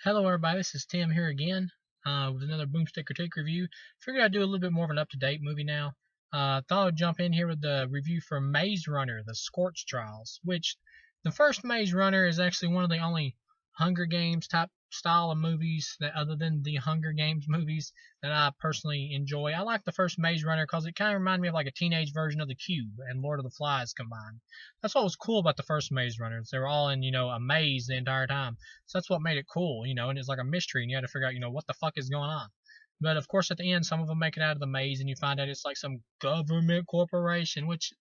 Hello everybody, this is Tim here again with another BoomStick critique review. Figured I'd do a little bit more of an up-to-date movie now. Thought I'd jump in here with the review for Maze Runner, the Scorch Trials, which the first Maze Runner is actually one of the only Hunger Games type style of movies that, other than the Hunger Games movies, that I personally enjoy. I like the first Maze Runner because it kind of reminded me of like a teenage version of The Cube and Lord of the Flies combined. That's what was cool about the first Maze Runners. They were all in, a maze the entire time. So that's what made it cool, and it's like a mystery, and you had to figure out, what the fuck is going on. But of course, at the end, some of them make it out of the maze, and you find out it's like some government corporation, which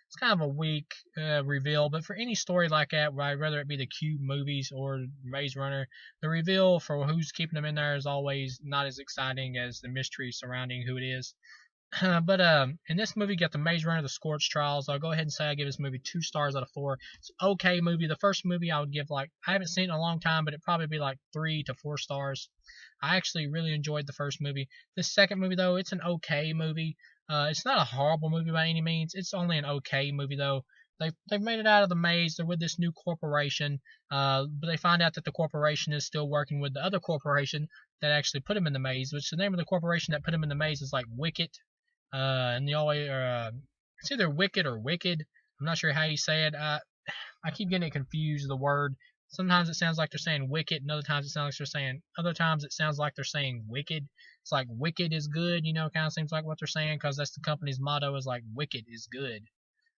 is kind of a weak reveal. But for any story like that, right, whether it be the Cube movies or Maze Runner, the reveal for who's keeping them in there is always not as exciting as the mystery surrounding who it is. But in this movie, you got the Maze Runner, the Scorch Trials. I'll go ahead and say I give this movie 2 stars out of 4. It's an okay movie. The first movie I would give I haven't seen it in a long time, but it'd probably be like 3 to 4 stars. I actually really enjoyed the first movie. This second movie though, it's an okay movie. It's not a horrible movie by any means. It's only an okay movie though. They've made it out of the maze. They're with this new corporation, but they find out that the corporation is still working with the other corporation that actually put them in the maze. Which the name of the corporation that put them in the maze is like Wicked. And the always it's either Wicked or Wicked. I'm not sure how you say it. I keep getting it confused. The word. Sometimes it sounds like they're saying wicked, and other times it sounds like they're saying. Other times it sounds like they're saying wicked. It's like wicked is good, kind of seems like what they're saying because that's the company's motto is like wicked is good.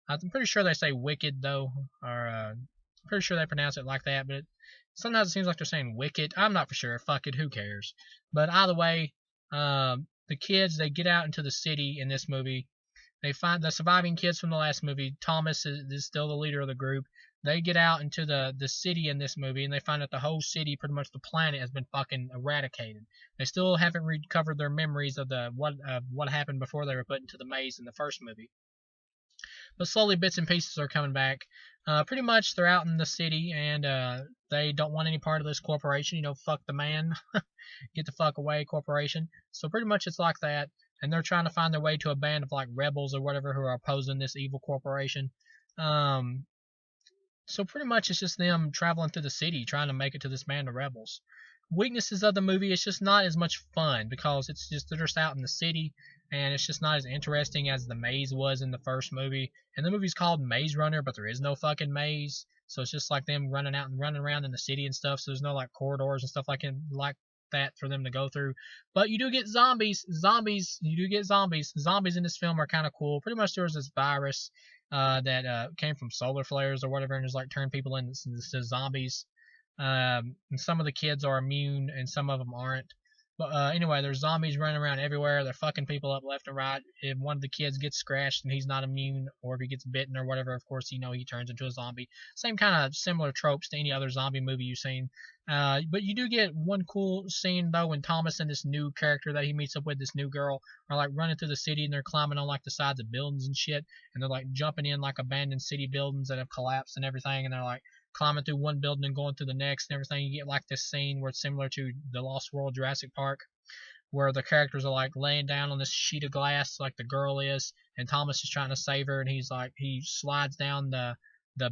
I'm pretty sure they say wicked though, or I'm pretty sure they pronounce it like that. But sometimes it seems like they're saying wicked. I'm not for sure. Fuck it, who cares? But either way, the kids they get out into the city in this movie. They find the surviving kids from the last movie. Thomas is still the leader of the group. They get out into the city in this movie, and they find that the whole city, pretty much the planet, has been fucking eradicated. They still haven't recovered their memories of what happened before they were put into the maze in the first movie. But slowly, bits and pieces are coming back. Pretty much, they're out in the city, and they don't want any part of this corporation. Fuck the man, get the fuck away, corporation. So pretty much, it's like that, and they're trying to find their way to a band of like rebels or whatever who are opposing this evil corporation. So pretty much it's just them traveling through the city trying to make it to this band of rebels. Weaknesses of the movie, it's just not as much fun because it's just they're just out in the city and it's just not as interesting as the maze was in the first movie. And the movie's called Maze Runner, but there is no fucking maze. So it's just like them running out and running around in the city and stuff. So there's no like corridors and stuff like that for them to go through. But you do get zombies. You do get zombies. Zombies in this film are kind of cool. Pretty much there's this virus that came from solar flares or whatever, and just like turned people into zombies. And some of the kids are immune, and some of them aren't. But anyway, there's zombies running around everywhere. They're fucking people up left and right. If one of the kids gets scratched and he's not immune, or if he gets bitten or whatever, of course, he turns into a zombie. Same kind of similar tropes to any other zombie movie you've seen. But you do get one cool scene, though, when Thomas and this new character that he meets up with, this new girl, are like running through the city and they're climbing on like the sides of buildings and shit. And they're like jumping in like abandoned city buildings that have collapsed and everything. And they're like climbing through one building and going through the next and everything. You get like this scene where it's similar to the Lost World Jurassic Park, where the characters are like laying down on this sheet of glass like the girl is, and Thomas is trying to save her, and he slides down the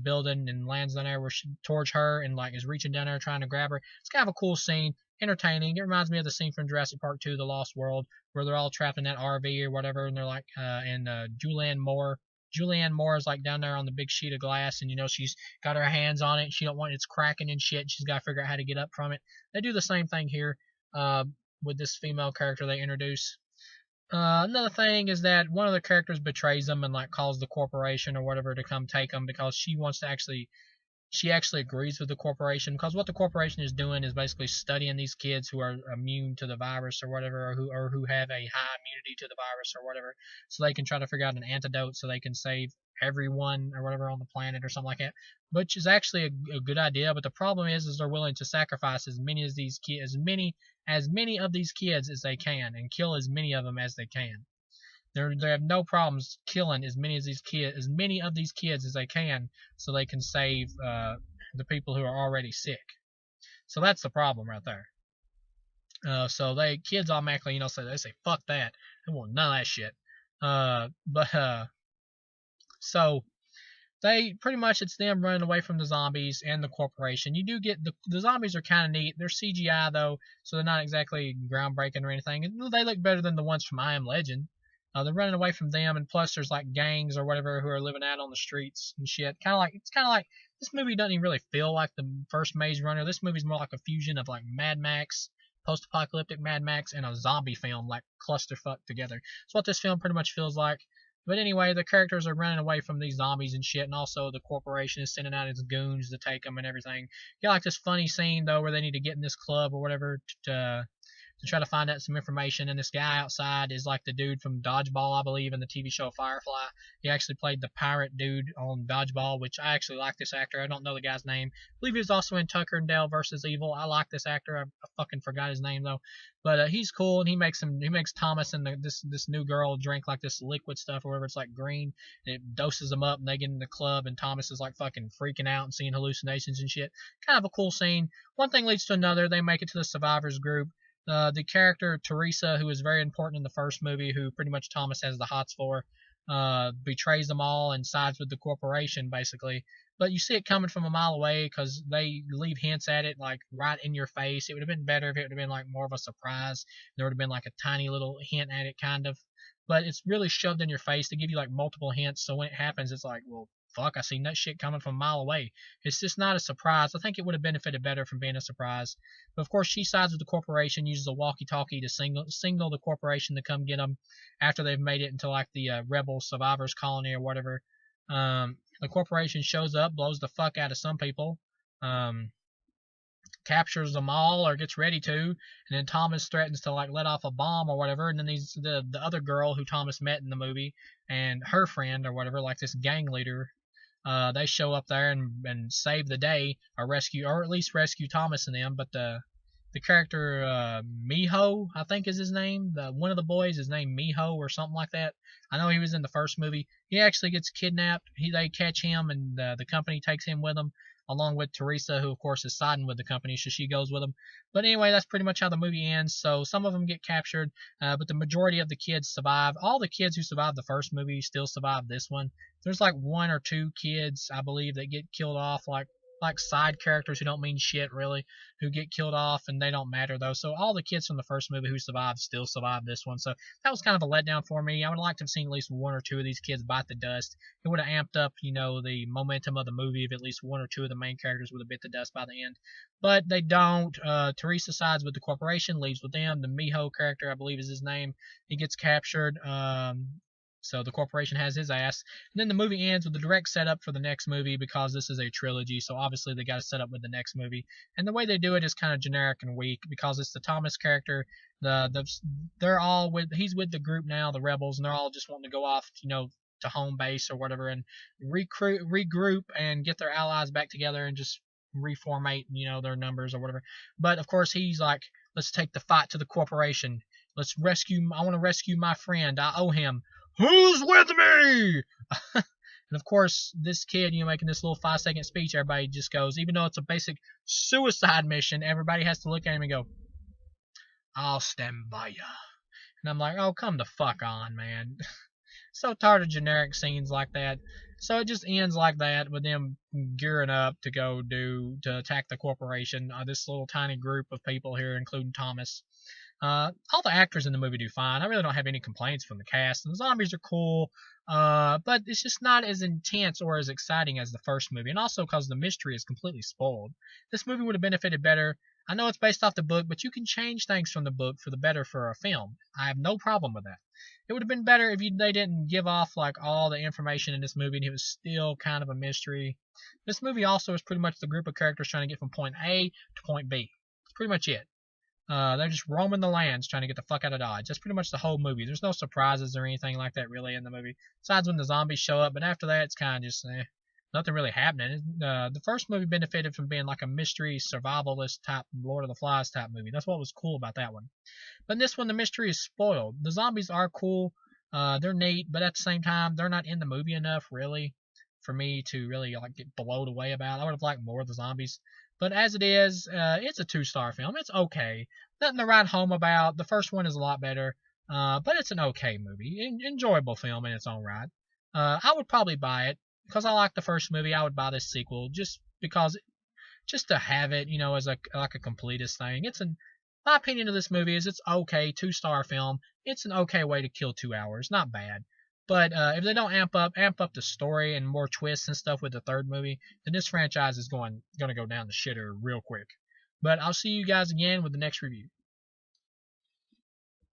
building and lands down there towards her and like is reaching down there trying to grab her. It's kind of a cool scene, entertaining. It reminds me of the scene from Jurassic Park 2, The Lost World, where they're all trapped in that RV or whatever, and they're like and Julianne Moore is like down there on the big sheet of glass, and she's got her hands on it. And she don't want it's cracking and shit. And she's got to figure out how to get up from it. They do the same thing here with this female character they introduce. Another thing is that one of the characters betrays them and like calls the corporation or whatever to come take them because she actually agrees with the corporation, because what the corporation is doing is basically studying these kids who are immune to the virus or whatever, or who have a high immunity to the virus or whatever, so they can try to figure out an antidote so they can save everyone or whatever on the planet or something like that, which is actually a good idea. But the problem is they're willing to sacrifice as many of these kids as they can and kill as many of them as they can. They have no problems killing as many of these kids as they can, so they can save the people who are already sick. So that's the problem right there. So kids automatically, they say fuck that. They want none of that shit. So they pretty much it's them running away from the zombies and the corporation. You do get the zombies are kind of neat. They're CGI though, so they're not exactly groundbreaking or anything. They look better than the ones from I Am Legend. They're running away from them, and plus there's like gangs or whatever who are living out on the streets and shit. It's kind of like this movie doesn't even really feel like the first Maze Runner. This movie's more like a fusion of like Mad Max, post-apocalyptic Mad Max, and a zombie film, like clusterfuck together. That's what this film pretty much feels like. But anyway, the characters are running away from these zombies and shit, and also the corporation is sending out its goons to take them and everything. You got like this funny scene though where they need to get in this club or whatever to try to find out some information. And this guy outside is like the dude from Dodgeball, I believe, in the TV show Firefly. He actually played the pirate dude on Dodgeball, which I actually like this actor. I don't know the guy's name. I believe he was also in Tucker and Dale versus Evil. I like this actor. I fucking forgot his name though. But he's cool, and he makes Thomas and this new girl drink like this liquid stuff or whatever. It's like green, and it doses them up, and they get in the club, and Thomas is like fucking freaking out and seeing hallucinations and shit. Kind of a cool scene. One thing leads to another. They make it to the survivors group. The character Teresa, who is very important in the first movie, who pretty much Thomas has the hots for, betrays them all and sides with the corporation, basically. But you see it coming from a mile away because they leave hints at it, like, right in your face. It would have been better if it would have been, like, more of a surprise. There would have been, like, a tiny little hint at it, kind of. But it's really shoved in your face. They give you, like, multiple hints, so when it happens, it's like, well, fuck, I seen that shit coming from a mile away. It's just not a surprise. I think it would have benefited better from being a surprise. But of course, she sides with the corporation, uses a walkie-talkie to signal the corporation to come get them after they've made it into like the rebel survivors colony or whatever. The corporation shows up, blows the fuck out of some people, captures them all or gets ready to, and then Thomas threatens to like let off a bomb or whatever, and then the other girl who Thomas met in the movie and her friend or whatever, like this gang leader, they show up there and save the day or at least rescue Thomas and them. But the character Miho, I think is his name. One of the boys is named Miho or something like that. I know he was in the first movie. He actually gets kidnapped. They catch him, and the company takes him with them, along with Teresa, who of course is siding with the company, so she goes with them. But anyway, that's pretty much how the movie ends. So some of them get captured, but the majority of the kids survive. All the kids who survived the first movie still survive this one. There's like one or two kids, I believe, that get killed off, like side characters who don't mean shit really, who get killed off, and they don't matter though. So all the kids from the first movie who survived still survived this one. So that was kind of a letdown for me. I would have liked to have seen at least one or two of these kids bite the dust. It would have amped up, the momentum of the movie if at least one or two of the main characters would have bit the dust by the end. But they don't. Teresa sides with the corporation, leaves with them. The Miho character, I believe is his name, he gets captured. So the corporation has his ass. And then the movie ends with a direct setup for the next movie because this is a trilogy. So obviously they got to set up with the next movie. And the way they do it is kind of generic and weak because it's the Thomas character. He's with the group now, the rebels, and they're all just wanting to go off, to home base or whatever and regroup and get their allies back together and just reformate, their numbers or whatever. But of course he's like, let's take the fight to the corporation. I want to rescue my friend. I owe him. Who's with me? And of course, this kid, making this little 5-second speech, everybody just goes, even though it's a basic suicide mission, everybody has to look at him and go, I'll stand by ya. And I'm like, oh, come the fuck on, man. So tired of generic scenes like that. So it just ends like that with them gearing up to to attack the corporation. This little tiny group of people here, including Thomas. All the actors in the movie do fine. I really don't have any complaints from the cast. And the zombies are cool, but it's just not as intense or as exciting as the first movie. And also because the mystery is completely spoiled. This movie would have benefited better. I know it's based off the book, but you can change things from the book for the better for a film. I have no problem with that. It would have been better if they didn't give off like all the information in this movie and it was still kind of a mystery. This movie also is pretty much the group of characters trying to get from point A to point B. That's pretty much it. They're just roaming the lands trying to get the fuck out of Dodge. That's pretty much the whole movie. There's no surprises or anything like that really in the movie. Besides when the zombies show up, but after that it's kind of just nothing really happening. The first movie benefited from being like a mystery survivalist type Lord of the Flies type movie. That's what was cool about that one. But in this one the mystery is spoiled. The zombies are cool. They're neat, but at the same time they're not in the movie enough really for me to really like get blown away about. I would have liked more of the zombies. But as it is, it's a 2-star film. It's okay. Nothing to write home about. The first one is a lot better. But it's an okay movie. Enjoyable film in its own right. I would probably buy it. because I like the first movie, I would buy this sequel just because, just to have it, you know, as a like a completist thing. My opinion of this movie is it's okay, 2-star film. It's an okay way to kill 2 hours, not bad. But if they don't amp up the story and more twists and stuff with the third movie, then this franchise is going to go down the shitter real quick. But I'll see you guys again with the next review.